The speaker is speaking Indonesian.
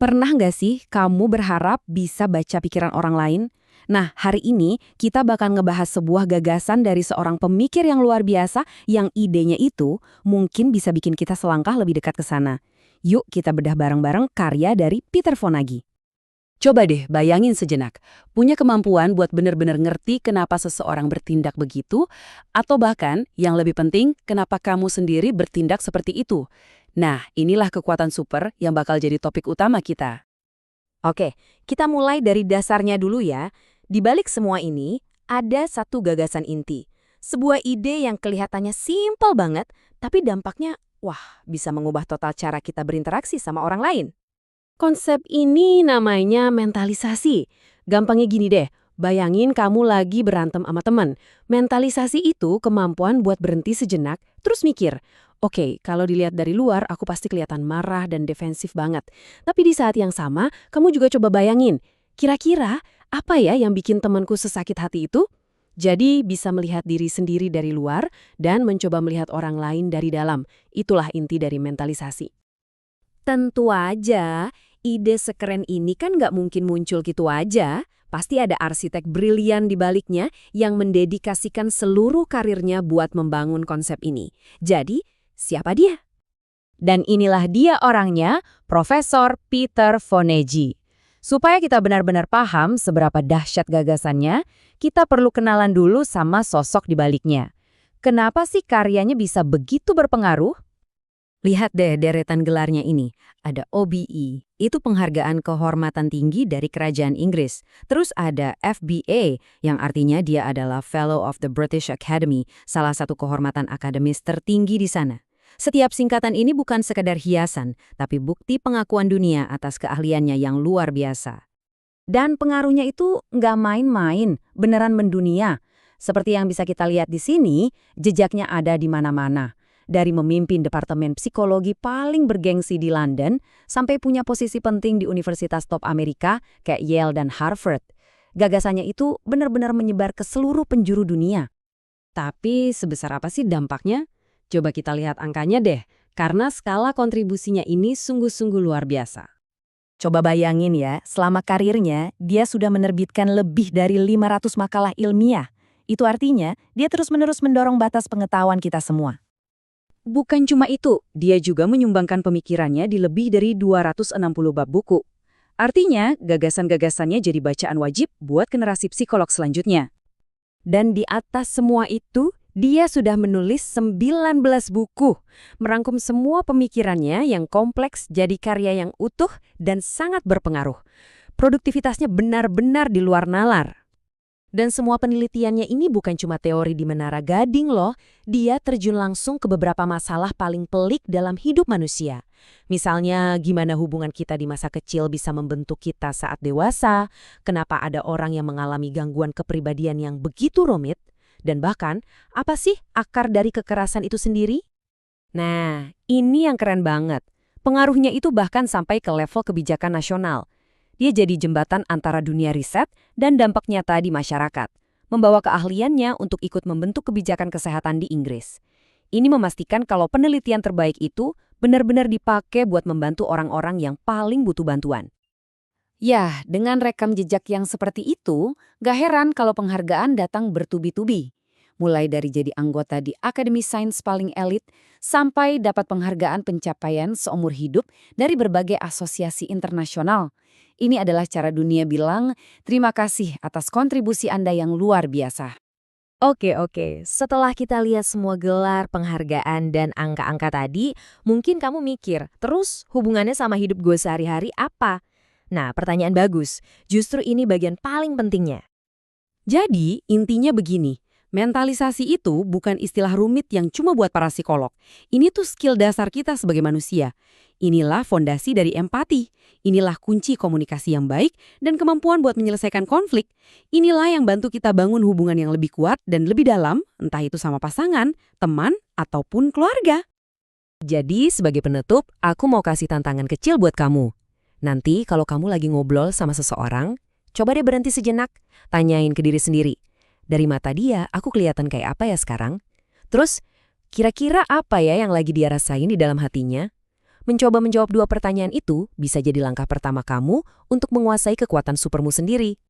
Pernah nggak sih kamu berharap bisa baca pikiran orang lain? Nah, hari ini kita bakal ngebahas sebuah gagasan dari seorang pemikir yang luar biasa yang idenya itu mungkin bisa bikin kita selangkah lebih dekat ke sana. Yuk kita bedah bareng-bareng karya dari Peter Fonagy. Coba deh bayangin sejenak, punya kemampuan buat bener-bener ngerti kenapa seseorang bertindak begitu, atau bahkan yang lebih penting, kenapa kamu sendiri bertindak seperti itu. Nah, inilah kekuatan super yang bakal jadi topik utama kita. Oke, kita mulai dari dasarnya dulu ya. Di balik semua ini, ada satu gagasan inti. Sebuah ide yang kelihatannya simpel banget, tapi dampaknya, wah, bisa mengubah total cara kita berinteraksi sama orang lain. Konsep ini namanya mentalisasi. Gampangnya gini deh, bayangin kamu lagi berantem sama teman. Mentalisasi itu kemampuan buat berhenti sejenak, terus mikir, oke, kalau dilihat dari luar, aku pasti kelihatan marah dan defensif banget. Tapi di saat yang sama, kamu juga coba bayangin, kira-kira apa ya yang bikin temanku sesakit hati itu? Jadi bisa melihat diri sendiri dari luar dan mencoba melihat orang lain dari dalam. Itulah inti dari mentalisasi. Tentu aja, ide sekeren ini kan nggak mungkin muncul gitu aja. Pasti ada arsitek brilian di baliknya yang mendedikasikan seluruh karirnya buat membangun konsep ini. Jadi, siapa dia? Dan inilah dia orangnya, Profesor Peter Fonagy. Supaya kita benar-benar paham seberapa dahsyat gagasannya, kita perlu kenalan dulu sama sosok di baliknya. Kenapa sih karyanya bisa begitu berpengaruh? Lihat deh deretan gelarnya ini. Ada OBE, itu penghargaan kehormatan tinggi dari kerajaan Inggris. Terus ada FBA, yang artinya dia adalah Fellow of the British Academy, salah satu kehormatan akademis tertinggi di sana. Setiap singkatan ini bukan sekedar hiasan, tapi bukti pengakuan dunia atas keahliannya yang luar biasa. Dan pengaruhnya itu nggak main-main, beneran mendunia. Seperti yang bisa kita lihat di sini, jejaknya ada di mana-mana. Dari memimpin departemen psikologi paling bergengsi di London, sampai punya posisi penting di universitas top Amerika kayak Yale dan Harvard. Gagasannya itu benar-benar menyebar ke seluruh penjuru dunia. Tapi sebesar apa sih dampaknya? Coba kita lihat angkanya deh, karena skala kontribusinya ini sungguh-sungguh luar biasa. Coba bayangin ya, selama karirnya, dia sudah menerbitkan lebih dari 500 makalah ilmiah. Itu artinya, dia terus-menerus mendorong batas pengetahuan kita semua. Bukan cuma itu, dia juga menyumbangkan pemikirannya di lebih dari 260 bab buku. Artinya, gagasan-gagasannya jadi bacaan wajib buat generasi psikolog selanjutnya. Dan di atas semua itu, dia sudah menulis 19 buku, merangkum semua pemikirannya yang kompleks jadi karya yang utuh dan sangat berpengaruh. Produktivitasnya benar-benar di luar nalar. Dan semua penelitiannya ini bukan cuma teori di Menara Gading loh, dia terjun langsung ke beberapa masalah paling pelik dalam hidup manusia. Misalnya, gimana hubungan kita di masa kecil bisa membentuk kita saat dewasa, kenapa ada orang yang mengalami gangguan kepribadian yang begitu rumit, dan bahkan, apa sih akar dari kekerasan itu sendiri? Nah, ini yang keren banget. Pengaruhnya itu bahkan sampai ke level kebijakan nasional. Dia jadi jembatan antara dunia riset dan dampak nyata di masyarakat, membawa keahliannya untuk ikut membentuk kebijakan kesehatan di Inggris. Ini memastikan kalau penelitian terbaik itu benar-benar dipakai buat membantu orang-orang yang paling butuh bantuan. Ya, dengan rekam jejak yang seperti itu, gak heran kalau penghargaan datang bertubi-tubi. Mulai dari jadi anggota di Akademi Sains paling elit, sampai dapat penghargaan pencapaian seumur hidup dari berbagai asosiasi internasional. Ini adalah cara dunia bilang, terima kasih atas kontribusi Anda yang luar biasa. Oke. Setelah kita lihat semua gelar, penghargaan, dan angka-angka tadi, mungkin kamu mikir, terus hubungannya sama hidup gue sehari-hari apa? Nah, pertanyaan bagus. Justru ini bagian paling pentingnya. Jadi, intinya begini. Mentalisasi itu bukan istilah rumit yang cuma buat para psikolog. Ini tuh skill dasar kita sebagai manusia. Inilah fondasi dari empati. Inilah kunci komunikasi yang baik dan kemampuan buat menyelesaikan konflik. Inilah yang bantu kita bangun hubungan yang lebih kuat dan lebih dalam, entah itu sama pasangan, teman, ataupun keluarga. Jadi, sebagai penutup, aku mau kasih tantangan kecil buat kamu. Nanti kalau kamu lagi ngobrol sama seseorang, coba deh berhenti sejenak, tanyain ke diri sendiri. Dari mata dia, aku kelihatan kayak apa ya sekarang? Terus, kira-kira apa ya yang lagi dia rasain di dalam hatinya? Mencoba menjawab dua pertanyaan itu bisa jadi langkah pertama kamu untuk menguasai kekuatan supermu sendiri.